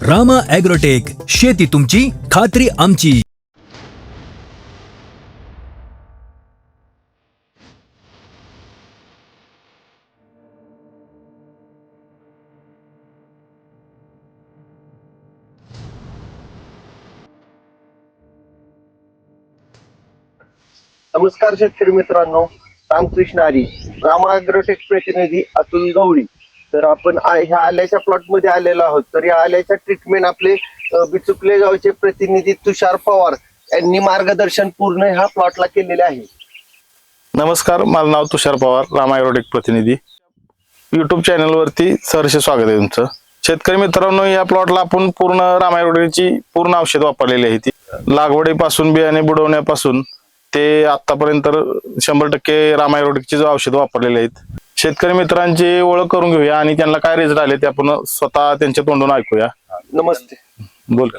Rama agrotech, शेती तुमची, खात्री आमची. नमस्कार शेतकरी मित्रांनो, रामकृष्ण हरी. रामा ॲग्रोटेक प्रतिनिधी अतुल गवळी. तर आपण ह्या आल्याच्या प्लॉट मध्ये आलेलो आहोत. तर या आल्याच्या ट्रीटमेंट आपले बिचुकले गावचे प्रतिनिधी तुषार पवार यांनी मार्गदर्शन पूर्ण ह्या प्लॉटला केलेले आहे. नमस्कार, माझं नाव तुषार पवार, रामा ॲग्रोटेक प्रतिनिधी. युट्यूब चॅनलवरती सहर्ष स्वागत आहे तुमचं. शेतकरी मित्रांनो, या प्लॉटला आपण पूर्ण रामा ॲग्रोटेकची पूर्ण औषध वापरलेली आहे. ती लागवडीपासून बियाणे बुडवण्यापासून ते आतापर्यंत 100% रामा ॲग्रोटेकची औषध वापरलेली आहेत. शेतकरी मित्रांची ओळख करून घेऊया आणि त्यांना काय रिझल्ट आले ते आपण स्वतः त्यांच्या तोंडून ऐकूया. नमस्ते. बोल.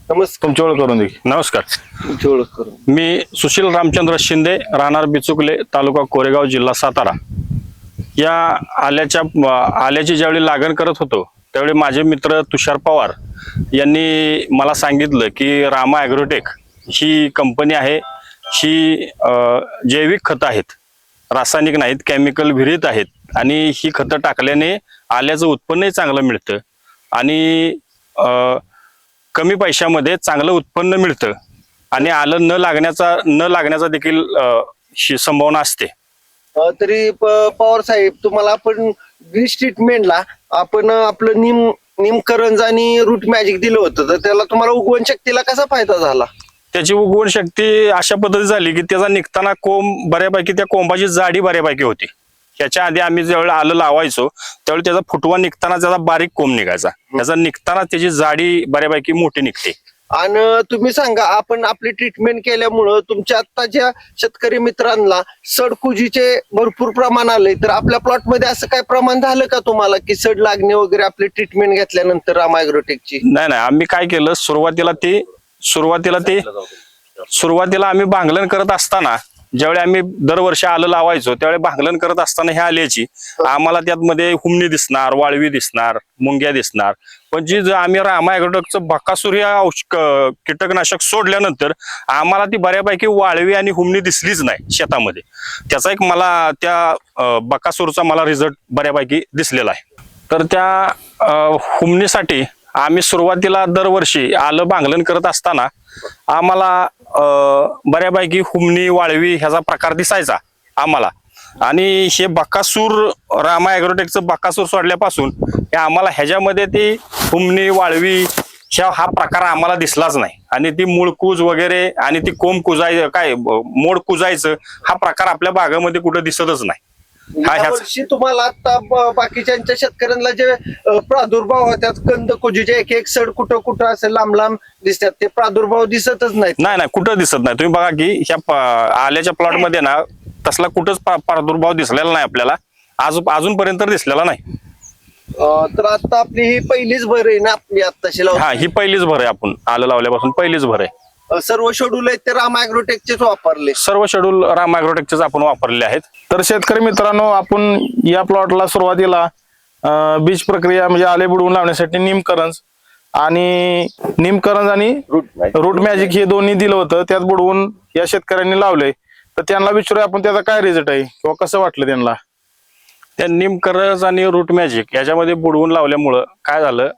नमस्कार. तुमची ओळख करून दे. नमस्कार, तुमची ओळख करून. मी सुशील रामचंद्र शिंदे, राहणार बिचुकले, तालुका कोरेगाव, जिल्हा सातारा. या आल्याची ज्यावेळी लागण करत होतो त्यावेळी माझे मित्र तुषार पवार यांनी मला सांगितलं की रामा ॲग्रोटेक ही कंपनी आहे, ही जैविक खतं आहेत, रासायनिक नाहीत, केमिकल विरहित आहेत आणि ही खतं टाकल्याने आल्याचं उत्पन्नही चांगलं मिळतं आणि कमी पैशामध्ये चांगलं उत्पन्न मिळतं आणि आलं न लागण्याचा देखील संभावना असते. तरी पवार साहेब, तुम्हाला आपण ग्रीस ट्रीटमेंटला आपण आपलं निमकरंज आणि रूट मॅजिक दिलं होतं, तर त्याला तुम्हाला उगवण शक्तीला कसा फायदा झाला? त्याची उगवण शक्ती अशा पद्धती झाली की त्याचा निघताना कोंब बऱ्यापैकी, त्या कोंबाची जाडी बऱ्यापैकी होती. ह्याच्या आधी आम्ही ज्यावेळी आलं लावायचो त्यावेळी त्याचा फुटवा निघताना त्याचा बारीक कोंब निघायचा, त्याचा निघताना त्याची जाडी बऱ्यापैकी मोठी निघते. आणि तुम्ही सांगा, आपण आपली ट्रीटमेंट केल्यामुळं तुमच्या आत्ताच्या शेतकरी मित्रांना सडकुजीचे भरपूर प्रमाण आले, तर आपल्या प्लॉट मध्ये असं काय प्रमाण झालं का तुम्हाला की सड लागणे वगैरे आपली ट्रीटमेंट घेतल्यानंतर रामा ॲग्रोटेकची? नाही, आम्ही काय केलं, सुरुवातीला आम्ही भांगलन करत असताना, ज्यावेळी आम्ही दरवर्षी आलं लावायचो त्यावेळी भांगलन करत असताना ह्या आल्याची आम्हाला त्यामध्ये हुमणी दिसणार, वाळवी दिसणार, मुंग्या दिसणार. पण जी आम्ही रामा ॲग्रोटेकचं बकासूर या कीटकनाशक सोडल्यानंतर आम्हाला ती बऱ्यापैकी वाळवी आणि हुमणी दिसलीच नाही शेतामध्ये. त्याचा एक मला त्या बकासूरचा मला रिझल्ट बऱ्यापैकी दिसलेला आहे. तर त्या हुमणीसाठी आम्ही सुरुवातीला दरवर्षी आलं भांगलन करत असताना आम्हाला बऱ्यापैकी हुमणी, वाळवी ह्याचा प्रकार दिसायचा आम्हाला. आणि हे बकासूर, रामा ॲग्रोटेकचं बकासूर सोडल्यापासून आम्हाला ह्याच्यामध्ये ती हुमणी, वाळवी हा प्रकार आम्हाला दिसलाच नाही. आणि ती मुळकूज वगैरे आणि ती कोंब मोड कुजायचं हा प्रकार आपल्या बागामध्ये कुठं दिसतच नाही. यावर्षी तुम्हाला आता बाकीच्या शेतकऱ्यांना जे प्रादुर्भाव होतात, कंद कुजीचे एक सड कुठं असं लांब दिसतात, ते प्रादुर्भाव दिसतच नाहीत. नाही, कुठं दिसत नाही. तुम्ही बघा की ह्या आल्याच्या प्लॉट मध्ये ना तसला कुठंच प्रादुर्भाव दिसलेला नाही आपल्याला, अजूनपर्यंत दिसलेला नाही. तर आता आपली ही पहिलीच भर आहे ना आपली आत्ताशी? हा, ही पहिलीच भर आहे. आपण आलं लावल्यापासून पहिलीच भर आहे. सर्व शेड्यूल आहेत ते रामा ॲग्रोटेकचेच वापरले? सर्व शेड्यूल रामा ॲग्रोटेकचेच आपण वापरलेले आहेत. तर शेतकरी मित्रांनो, आपण या प्लॉटला सुरुवातीला बीज प्रक्रिया म्हणजे आले बुडवून लावण्यासाठी निमकरंज आणि रूट मॅजिक हे दोन्ही दिलं होतं. त्यात बुडवून या शेतकऱ्यांनी लावले. तर त्यांना विचारूया आपण त्याचा काय रिझल्ट आहे किंवा कसं वाटलं त्यांना. त्या निमकरंज आणि रूट मॅजिक याच्यामध्ये बुडवून लावल्यामुळं काय झालं,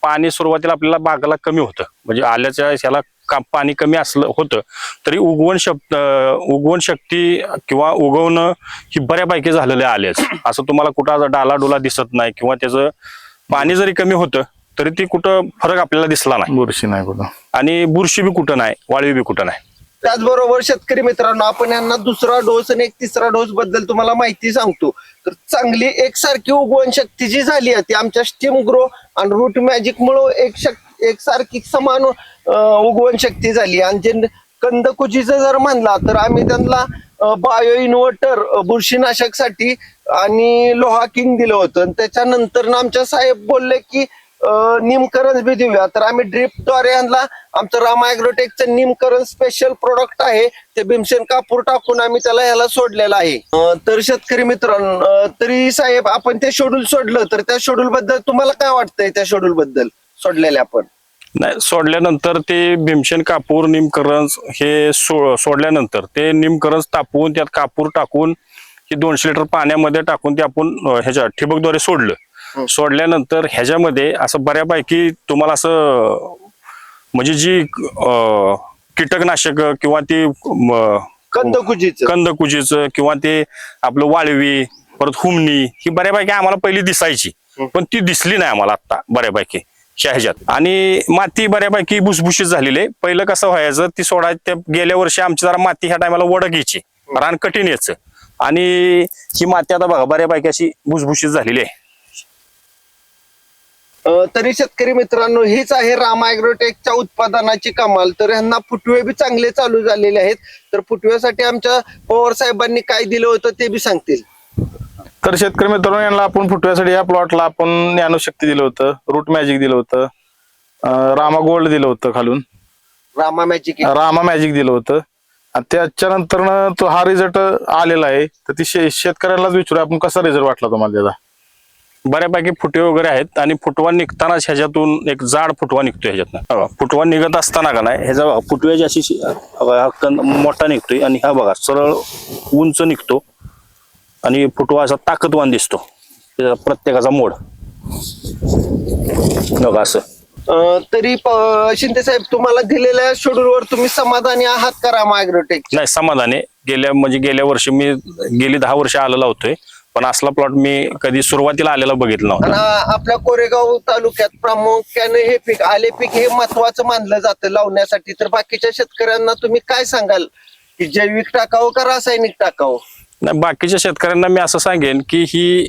पाणी सुरुवातीला आपल्याला बागाला कमी होतं, म्हणजे आल्याच्या ह्याला पाणी कमी असलं होतं तरी उगवण शक्ती किंवा उगवणं ही बऱ्यापैकी झालेलं आहे आल्याच. असं तुम्हाला कुठं डालाडोला दिसत नाही किंवा त्याचं पाणी जरी कमी होतं तरी ती कुठं फरक आपल्याला दिसला नाही. बुरशी नाही कुठं आणि बुरशी बी कुठं नाही, वाळवी बी कुठं नाही. त्याचबरोबर शेतकरी मित्रांनो, आपण यांना दुसरा डोस आणि एक तिसरा डोस बद्दल तुम्हाला माहिती सांगतो. तर चांगली एकसारखी उगवण शक्ती जी झाली आहे ती आमच्या स्टीम ग्रो आणि रूट मॅजिक मुळे एकसारखी समान उगवण शक्ती झाली. आणि जे कंदकुजीचं जर म्हणला तर आम्ही त्यांना बायो इन्व्हर्टर बुरशीनाशकसाठी आणि लोहा किंग दिलं होतं. त्याच्यानंतर आमच्या साहेब बोलले की निमकरंज बी देऊया, तर आम्ही ड्रिपद्वारे यांना आमचं रामा ॲग्रोटेकचं निमकरंज स्पेशल प्रोडक्ट आहे ते भीमसेन कापूर टाकून आम्ही त्याला ह्याला सोडलेला आहे. तर शेतकरी मित्रांनो, तरी साहेब आपण ते शेड्यूल सोडलं, तर त्या शेड्यूल बद्दल तुम्हाला काय वाटतंय? त्या शेड्यूल बद्दल सोडलेले आपण नाही, सोडल्यानंतर ते भीमसेन कापूर निमकरंज हे सोडल्यानंतर ते निमकरंज तापवून त्यात कापूर टाकून हे 200 लिटर पाण्यामध्ये टाकून ते आपण ह्याच्या ठिबकद्वारे सोडलं. सोडल्यानंतर ह्याच्यामध्ये असं बऱ्यापैकी तुम्हाला असं म्हणजे जी कीटकनाशक किंवा ती कंदकुजीचं किंवा ते आपलं वाळवी परत हुमणी ही बऱ्यापैकी आम्हाला पहिली दिसायची, पण ती दिसली नाही आम्हाला आता बऱ्यापैकी ह्याच्यात. आणि माती बऱ्यापैकी भुसभुशीत झालेली आहे. पहिलं कसं व्हायचं ती त्या गेल्या वर्षी आमची जरा माती ह्या टायमाला वडक यायची, रान कठीण यायचं, आणि ही माती आता बघा बऱ्यापैकी अशी भुसभुशीत झालेली आहे. तरी शेतकरी मित्रांनो, हीच आहे रामा ॲग्रोटेकच्या उत्पादनाची कमाल. तर ह्यांना फुटवे बी चांगले चालू झालेले आहेत. तर फुटव्यासाठी आमच्या पवार साहेबांनी काय दिलं होतं ते बी सांगतील. तर शेतकरी मित्रांनो, यांना आपण फुटव्यासाठी या प्लॉटला आपण ज्ञानशक्ती दिलं होतं, रूट मॅजिक दिलं होतं, रामा गोल्ड दिलं होतं, खालून रामा मॅजिक दिलं होतं. आणि त्याच्यानंतर तो हा रिझल्ट आलेला आहे. तर ती शेतकऱ्यांनाच विचारू आपण कसा रिझल्ट वाटला तुम्हाला त्याचा. बऱ्यापैकी फुटवे वगैरे आहेत आणि फुटवा निघतानाच ह्याच्यातून एक जाड फुटवा निघतोय. ह्याच्यातनं फुटवा निघत असताना का नाही ह्याचा फुटव्याची अशी मोठा निघतोय आणि हा बघा सरळ उंच निघतो आणि फुटवा असा ताकदवान दिसतो. प्रत्येकाचा मोड बघा असं. तरी शिंदे साहेब, तुम्हाला दिलेल्या शेड्यूलवर तुम्ही समाधानी आहात का रामा ॲग्रोटेक? नाही, समाधाने. गेल्या वर्षी मी गेली 10 वर्ष आलेला लावतोय, पण असला प्लॉट मी कधी सुरुवातीला आलेला बघितला नव्हता. आपल्या कोरेगाव तालुक्यात प्रामुख्याने हे पीक पीक हे महत्वाचं मानलं जातं लावण्यासाठी. तर बाकीच्या शेतकऱ्यांना तुम्ही काय सांगाल की जैविक टाकावं का रासायनिक टाकावं? नाही, बाकीच्या शेतकऱ्यांना मी असं सांगेन की ही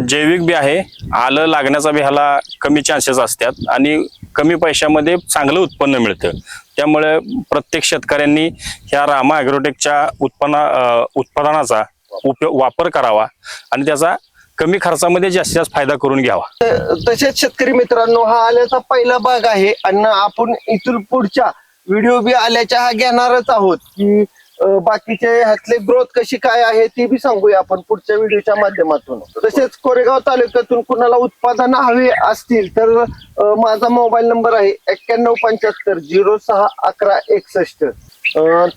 जैविक बी आहे, आलं लागण्याचा बी ह्याला कमी चान्सेस असतात आणि कमी पैशामध्ये चांगलं उत्पन्न मिळतं. त्यामुळे प्रत्येक शेतकऱ्यांनी ह्या रामा ॲग्रोटेकच्या उत्पादनाचा वापर करावा आणि त्याचा कमी खर्चामध्ये जास्तीत जास्त फायदा करून घ्यावा. तसेच शेतकरी मित्रांनो, हा आल्याचा पहिला भाग आहे आणि आपण इथून पुढच्या व्हिडिओ बी आल्याच्या हा घेणारच आहोत की बाकीचे ह्यातले ग्रोथ कशी काय आहे ती बी सांगूया आपण पुढच्या व्हिडिओच्या माध्यमातून. तसेच कोरेगाव तालुक्यातून कुणाला उत्पादन हवे असतील तर माझा मोबाईल नंबर आहे 9175 06 11 61.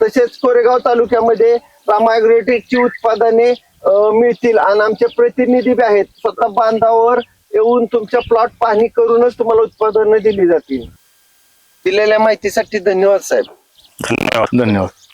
तसेच कोरेगाव तालुक्यामध्ये रामा ॲग्रोटेकची उत्पादने मिळतील आणि आमचे प्रतिनिधी बी आहेत, स्वतः बांधावर येऊन तुमच्या प्लॉट पाहणी करूनच तुम्हाला उत्पादनं दिली जातील. दिलेल्या माहितीसाठी धन्यवाद साहेब. धन्यवाद. धन्यवाद.